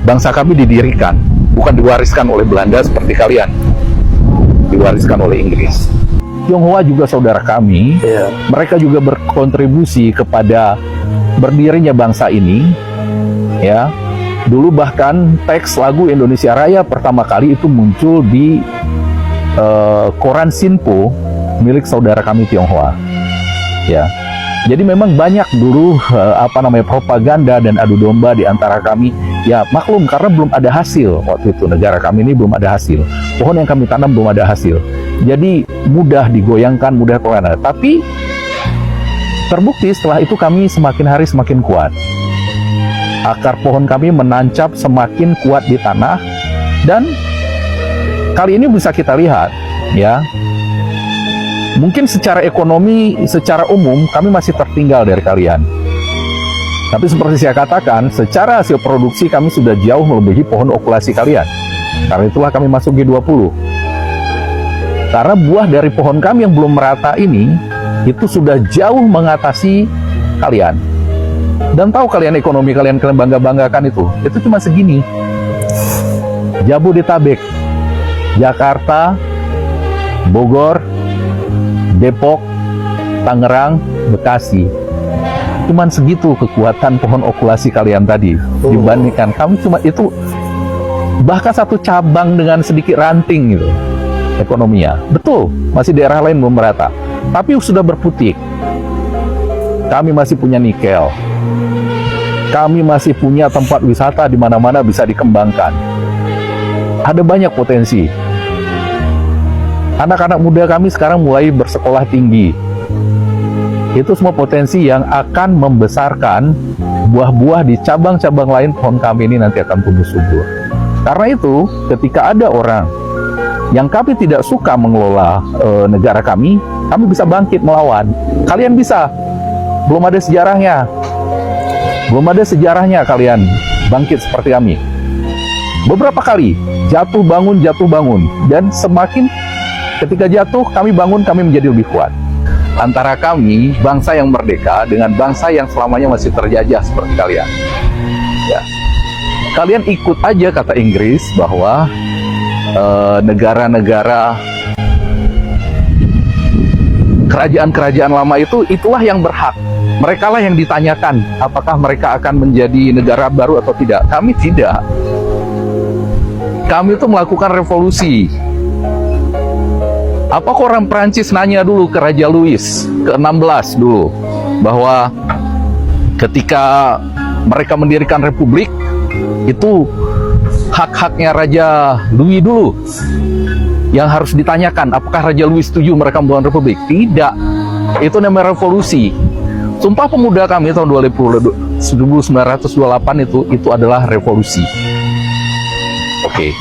Bangsa kami didirikan, bukan diwariskan oleh Belanda seperti kalian. Diwariskan oleh Inggris. Tionghoa juga saudara kami. Mereka juga berkontribusi kepada berdirinya bangsa ini. Ya, dulu bahkan teks lagu Indonesia Raya pertama kali itu muncul di koran Sinpo milik saudara kami Tionghoa. Ya, jadi memang banyak dulu propaganda dan adu domba di antara kami. Ya maklum, karena belum ada hasil waktu itu, negara kami ini belum ada hasil, pohon yang kami tanam belum ada hasil, jadi mudah digoyangkan, mudah terlena. Tapi terbukti setelah itu kami semakin hari semakin kuat, akar pohon kami menancap semakin kuat di tanah, dan kali ini bisa kita lihat ya, mungkin secara ekonomi, secara umum kami masih tertinggal dari kalian. Tapi seperti saya katakan, secara hasil produksi kami sudah jauh melebihi pohon okulasi kalian. Karena itulah kami masuk G20. Karena buah dari pohon kami yang belum merata ini, itu sudah jauh mengatasi kalian. Dan tahu kalian ekonomi kalian bangga-banggakan itu cuma segini. Jabodetabek, Jakarta, Bogor, Depok, Tangerang, Bekasi. Cuman segitu kekuatan pohon okulasi kalian tadi. Dibandingkan kami cuma itu, bahkan satu cabang dengan sedikit ranting gitu ekonominya. Betul, masih daerah lain belum merata, tapi sudah berputik. Kami masih punya nikel, kami masih punya tempat wisata di mana-mana bisa dikembangkan. Ada banyak potensi. Anak-anak muda kami sekarang mulai bersekolah tinggi. Itu semua potensi yang akan membesarkan buah-buah di cabang-cabang lain pohon kami ini nanti akan tumbuh subur. Karena itu, ketika ada orang yang kami tidak suka mengelola negara kami bisa bangkit melawan. Kalian bisa. Belum ada sejarahnya. Belum ada sejarahnya kalian bangkit seperti kami. Beberapa kali jatuh bangun. Dan semakin ketika jatuh, kami bangun, kami menjadi lebih kuat. Antara kami, bangsa yang merdeka, dengan bangsa yang selamanya masih terjajah seperti kalian. Ya. Kalian ikut aja kata Inggris bahwa negara-negara kerajaan-kerajaan lama itulah yang berhak. Mereka lah yang ditanyakan apakah mereka akan menjadi negara baru atau tidak. Kami tidak. Kami itu melakukan revolusi. Apakah orang Prancis nanya dulu ke Raja Louis ke-16 dulu, bahwa ketika mereka mendirikan republik, itu hak-haknya Raja Louis dulu yang harus ditanyakan, apakah Raja Louis setuju mereka membangun republik? Tidak. Itu namanya revolusi. Sumpah Pemuda kami tahun 1928 itu adalah revolusi. Oke.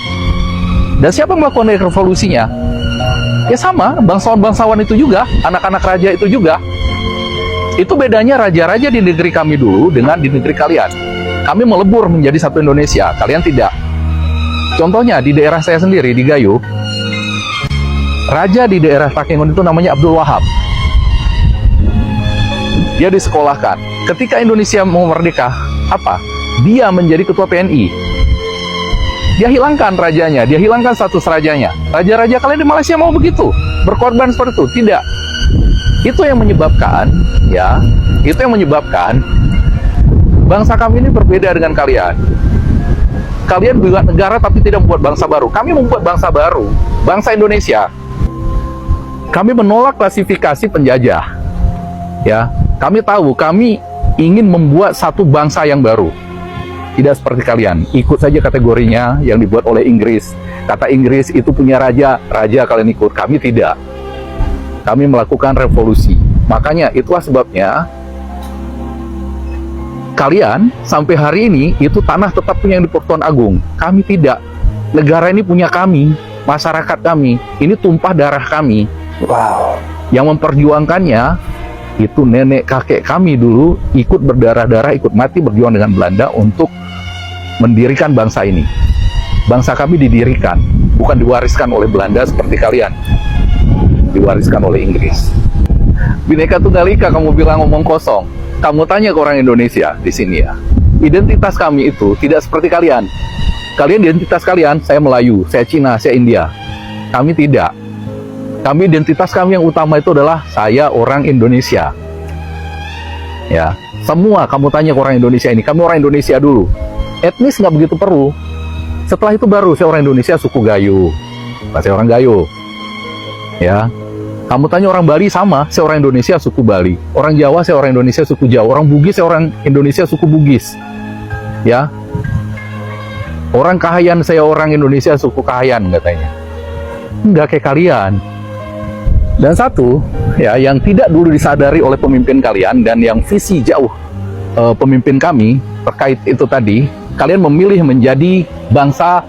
Dan siapa yang melakukan revolusinya? Ya sama, bangsawan-bangsawan itu juga, anak-anak raja itu juga. Itu bedanya raja-raja di negeri kami dulu dengan di negeri kalian. Kami melebur menjadi satu Indonesia, kalian tidak. Contohnya di daerah saya sendiri, di Gayo, raja di daerah Takengon itu namanya Abdul Wahab. Dia disekolahkan. Ketika Indonesia mau merdeka, apa? Dia menjadi ketua PNI. Dia hilangkan rajanya, dia hilangkan status rajanya. Raja-raja kalian di Malaysia mau begitu, berkorban seperti itu? Tidak. Itu yang menyebabkan, ya, itu yang menyebabkan bangsa kami ini berbeda dengan kalian. Kalian buat negara tapi tidak membuat bangsa baru. Kami membuat bangsa baru, bangsa Indonesia. Kami menolak klasifikasi penjajah. Ya, kami tahu, kami ingin membuat satu bangsa yang baru. Tidak seperti kalian, ikut saja kategorinya yang dibuat oleh Inggris. Kata Inggris itu punya raja, raja kalian ikut. Kami tidak. Kami melakukan revolusi. Makanya itulah sebabnya kalian sampai hari ini itu tanah tetap punya yang di Persatuan Agung. Kami tidak. Negara ini punya kami, masyarakat kami. Ini tumpah darah kami. Wow. Yang memperjuangkannya itu nenek kakek kami dulu ikut berdarah-darah, ikut mati berjuang dengan Belanda untuk mendirikan bangsa ini. Bangsa kami didirikan, bukan diwariskan oleh Belanda seperti kalian. Diwariskan oleh Inggris. Bhinneka Tunggal Ika kamu bilang ngomong kosong. Kamu tanya ke orang Indonesia di sini ya. identitas kami itu tidak seperti kalian. Kalian identitas kalian, saya Melayu, saya Cina, saya India. Kami tidak. Kami identitas kami yang utama itu adalah saya orang Indonesia. Ya, semua kamu tanya ke orang Indonesia ini, kami orang Indonesia dulu. Etnis nggak begitu perlu. Setelah itu baru saya orang Indonesia suku Gayo. Saya orang Gayo. Ya. Kamu tanya orang Bali sama, saya orang Indonesia suku Bali. Orang Jawa saya orang Indonesia suku Jawa. Orang Bugis saya orang Indonesia suku Bugis. Ya. Orang Kahayan saya orang Indonesia suku Kahayan katanya. Enggak kayak kalian. Dan satu, ya, yang tidak dulu disadari oleh pemimpin kalian dan yang visi jauh pemimpin kami terkait itu tadi, kalian memilih menjadi bangsa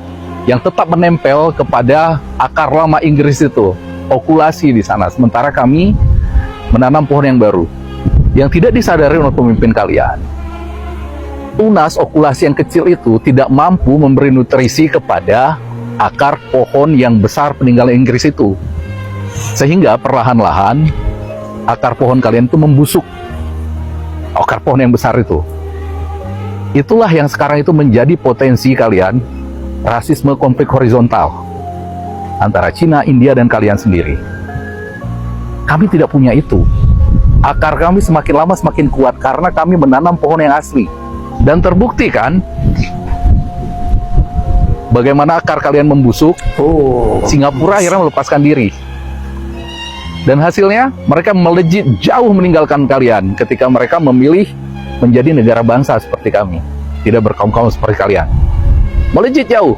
yang tetap menempel kepada akar lama Inggris itu. Okulasi di sana, sementara kami menanam pohon yang baru yang tidak disadari oleh pemimpin kalian. Tunas okulasi yang kecil itu tidak mampu memberi nutrisi kepada akar pohon yang besar peninggalan Inggris itu, sehingga perlahan-lahan akar pohon kalian itu membusuk. Akar pohon yang besar itu, itulah yang sekarang itu menjadi potensi kalian, rasisme konflik horizontal antara Cina, India, dan kalian sendiri. Kami tidak punya itu. Akar kami semakin lama semakin kuat karena kami menanam pohon yang asli. Dan terbukti kan, bagaimana akar kalian membusuk. Singapura akhirnya melepaskan diri. Dan hasilnya, mereka melejit jauh meninggalkan kalian ketika mereka memilih menjadi negara bangsa seperti kami. Tidak berkaum-kaum seperti kalian. Melejit jauh.